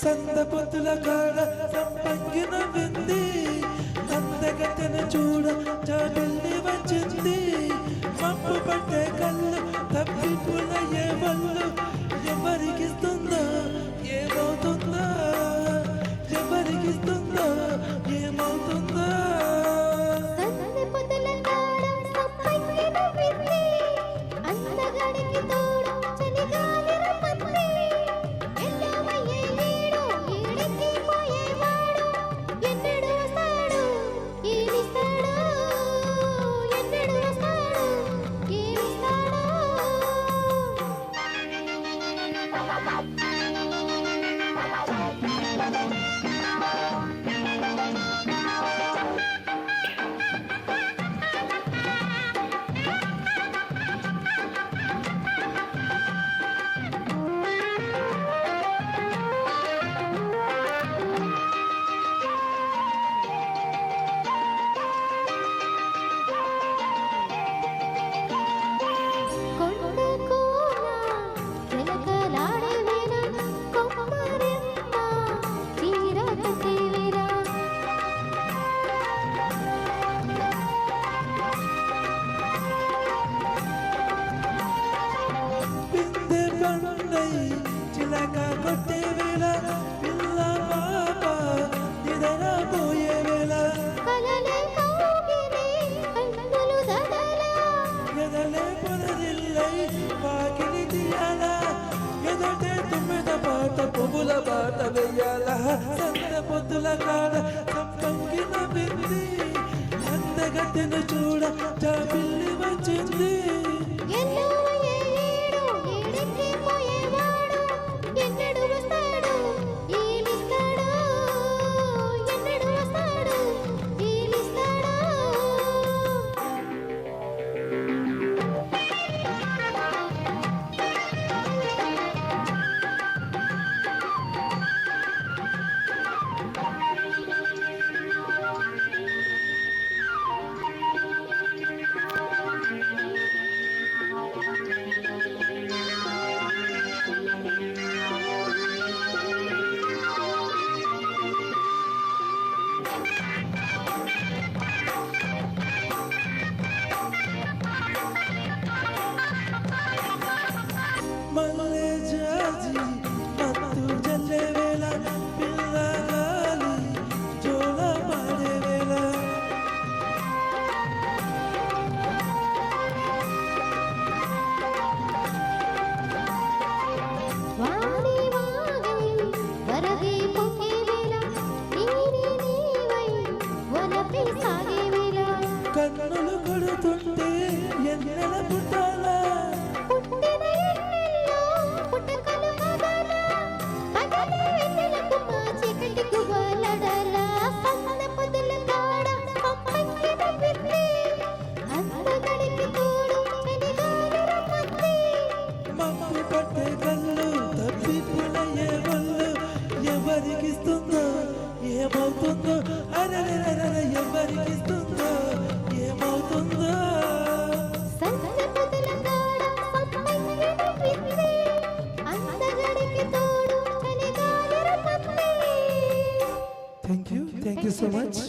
సంద పొత్తుల కాడ సంపంగిన వింది అందగతెను చూడ చాబిల్లి వచ్చింది మప్పు పట్టే కళ్ళు తప్పి పులయ్యే వల్లు ఎవరికిస్తుందో ఏమవుతుందో ఎవరికిస్తుందో ఏమవుతుందో చిలక కొట్టే వేళ పిల్ల పాప నిద్రపోయే వేళ ఎదలే పొదరిల్లై వాకిలి తీయాల ఎదటే తుమ్మెద పాట పువ్వుల బాట వెయ్యాల సంద పొద్దుల కాడ సంపంగిన బింది అందగత్తెను చూడ చాబిల్లి వచ్చింది మల్లె జాజి మత్తు జల్లే వేళ పిల్లగాలి జోల పాడే వేళ కన్నులు కొడుతుంటే ఎన్నెల పుట్టాలా మమ్మీ పట్టే కళ్ళు తప్పి పులయ్యే వల్లు ఎవరికిస్తుందో ఏమవుతుందో అరే ఎవరికిస్తుందో ఏమవుతుందో థ్యాంక్ యూ సో మచ్.